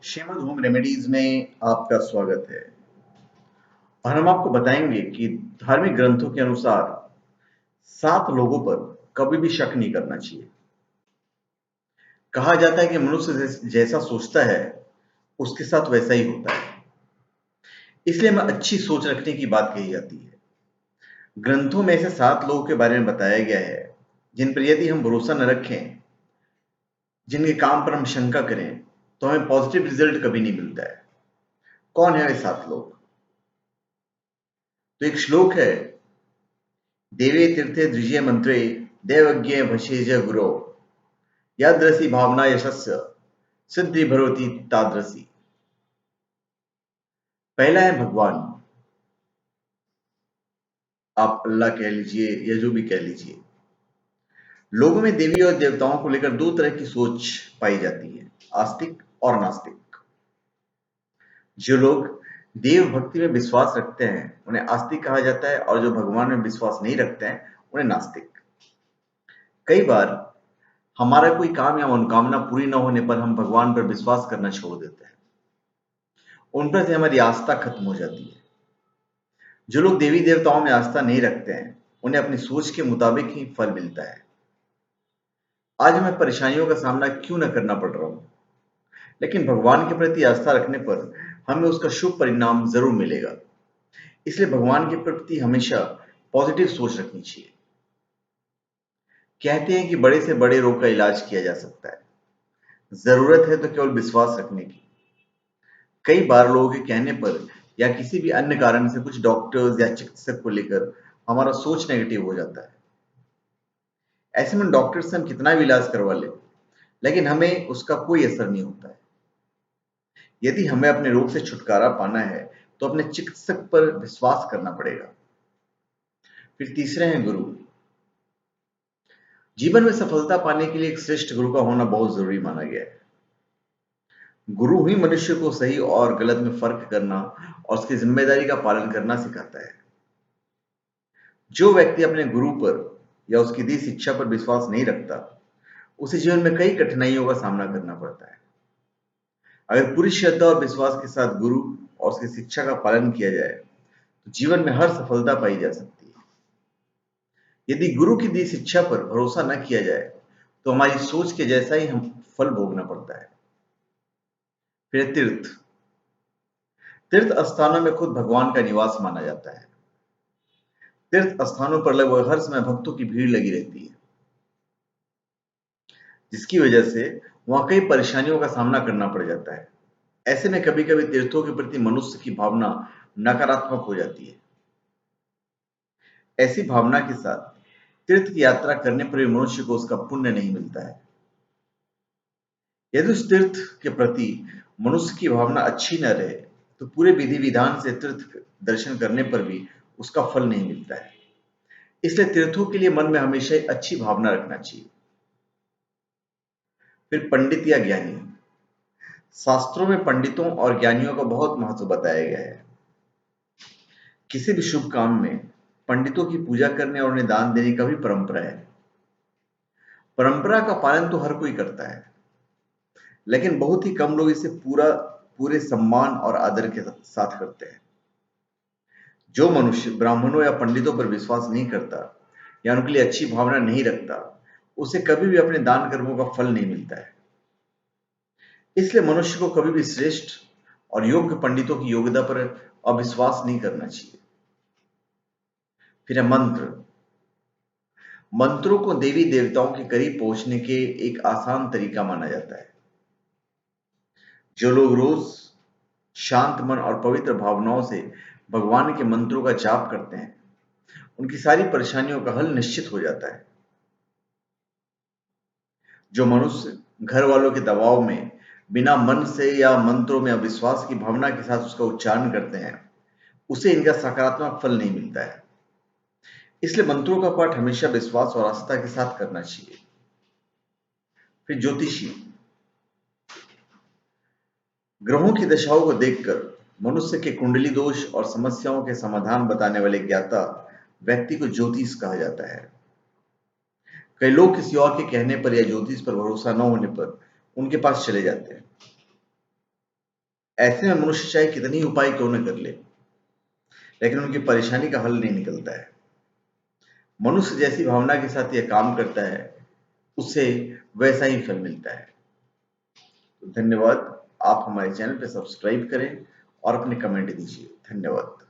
Shrimad home remedies में आपका स्वागत है और हम आपको बताएंगे कि धार्मिक ग्रंथों के अनुसार 7 लोगों पर कभी भी शक नहीं करना चाहिए। कहा जाता है कि मनुष्य जैसा सोचता है उसके साथ वैसा ही होता है, इसलिए हमें अच्छी सोच रखने की बात कही जाती है। ग्रंथों में ऐसे 7 लोगों के बारे में बताया गया है जिन पर यदि हम भरोसा न रखें, जिनके काम पर हम शंका करें, तो हमें पॉजिटिव रिजल्ट कभी नहीं मिलता है। कौन है वे 7 लोग? तो एक श्लोक है, देवे तीर्थे द्विजय मंत्रे देवज्ञ भषेज गुरो यादृसी भावना यशस्य सिद्धि भरोति तादृसी। पहला है भगवान। आप अल्लाह कह लीजिए या जो भी कह लीजिए। लोगों में देवी और देवताओं को लेकर 2 तरह की सोच पाई जाती है, आस्तिक और नास्तिक। जो लोग देव भक्ति में विश्वास रखते हैं उन्हें आस्तिक कहा जाता है, और जो भगवान में विश्वास नहीं रखते हैं उन्हें नास्तिक। कई बार हमारा कोई काम या मनोकामना पूरी न होने पर हम भगवान पर विश्वास करना छोड़ देते हैं, उन पर से हमारी आस्था खत्म हो जाती है। जो लोग देवी देवताओं में आस्था नहीं रखते हैं उन्हें अपनी सोच के मुताबिक ही फल मिलता है। आज हमें परेशानियों का सामना क्यों न करना पड़ रहा हो, लेकिन भगवान के प्रति आस्था रखने पर हमें उसका शुभ परिणाम जरूर मिलेगा। इसलिए भगवान के प्रति हमेशा पॉजिटिव सोच रखनी चाहिए। कहते हैं कि बड़े से बड़े रोग का इलाज किया जा सकता है, जरूरत है तो केवल विश्वास रखने की। कई बार लोगों के कहने पर या किसी भी अन्य कारण से कुछ डॉक्टर्स या चिकित्सक को लेकर हमारा सोच नेगेटिव हो जाता है। ऐसे में डॉक्टर से हम कितना भी इलाज करवा लें, लेकिन हमें उसका कोई असर नहीं होता है। यदि हमें अपने रोग से छुटकारा पाना है तो अपने चिकित्सक पर विश्वास करना पड़ेगा। फिर तीसरे हैं गुरु। जीवन में सफलता पाने के लिए एक श्रेष्ठ गुरु का होना बहुत जरूरी माना गया है। गुरु ही मनुष्य को सही और गलत में फर्क करना और उसकी जिम्मेदारी का पालन करना सिखाता है। जो व्यक्ति अपने गुरु पर या उसकी दी शिक्षा पर विश्वास नहीं रखता, उसे जीवन में कई कठिनाइयों का सामना करना पड़ता है। अगर पूरी श्रद्धा और विश्वास के साथ गुरु और उसकी शिक्षा का पालन किया जाए तो जीवन में हर सफलता पाई जा सकती है। यदि गुरु की दी शिक्षा पर भरोसा न किया जाए तो हमारी सोच के जैसा ही हम फल भोगना पड़ता है। फिर तीर्थ। तीर्थ स्थानों में खुद भगवान का निवास माना जाता है। तीर्थ स्थानों पर लगभग हर समय भक्तों की भीड़ लगी रहती है, जिसकी वजह से वहां कई परेशानियों का सामना करना पड़ जाता है। ऐसे में कभी कभी तीर्थों के प्रति मनुष्य की भावना नकारात्मक हो जाती है। ऐसी भावना के साथ तीर्थ की यात्रा करने पर भी मनुष्य को उसका पुण्य नहीं मिलता है। यदि उस तीर्थ के प्रति मनुष्य की भावना अच्छी न रहे तो पूरे विधि विधान से तीर्थ दर्शन करने पर भी उसका फल नहीं मिलता है। इसलिए तीर्थों के लिए मन में हमेशा एक अच्छी भावना रखना चाहिए। फिर पंडित या ज्ञानी। शास्त्रों में पंडितों और ज्ञानियों का बहुत महत्व बताया गया है। किसी भी शुभ काम में पंडितों की पूजा करने और उन्हें दान देने का भी परंपरा है। परंपरा का पालन तो हर कोई करता है, लेकिन बहुत ही कम लोग इसे पूरे सम्मान और आदर के साथ करते हैं। जो मनुष्य ब्राह्मणों या पंडितों पर विश्वास नहीं करता या उनके लिए अच्छी भावना नहीं रखता, उसे कभी भी अपने दान कर्मों का फल नहीं मिलता है। इसलिए मनुष्य को कभी भी श्रेष्ठ और योग्य पंडितों की योग्यता पर अविश्वास नहीं करना चाहिए। फिर है मंत्र। मंत्रों को देवी देवताओं के करीब पहुंचने के एक आसान तरीका माना जाता है। जो लोग रोज शांत मन और पवित्र भावनाओं से भगवान के मंत्रों का जाप करते हैं, उनकी सारी परेशानियों का हल निश्चित हो जाता है। जो मनुष्य घर वालों के दबाव में बिना मन से या मंत्रों में अविश्वास की भावना के साथ उसका उच्चारण करते हैं, उसे इनका सकारात्मक फल नहीं मिलता है। इसलिए मंत्रों का पाठ हमेशा विश्वास और आस्था के साथ करना चाहिए। फिर ज्योतिषी। ग्रहों की दशाओं को देखकर मनुष्य के कुंडली दोष और समस्याओं के समाधान बताने वाले ज्ञाता व्यक्ति को ज्योतिष कहा जाता है। कई लोग किसी और के कहने पर या ज्योतिष पर भरोसा न होने पर उनके पास चले जाते हैं। ऐसे में मनुष्य चाहे कितनी उपाय क्यों न कर ले, लेकिन उनकी परेशानी का हल नहीं निकलता है। मनुष्य जैसी भावना के साथ यह काम करता है, उसे वैसा ही फल मिलता है। तो धन्यवाद। आप हमारे चैनल पर सब्सक्राइब करें और अपने कमेंट दीजिए। धन्यवाद।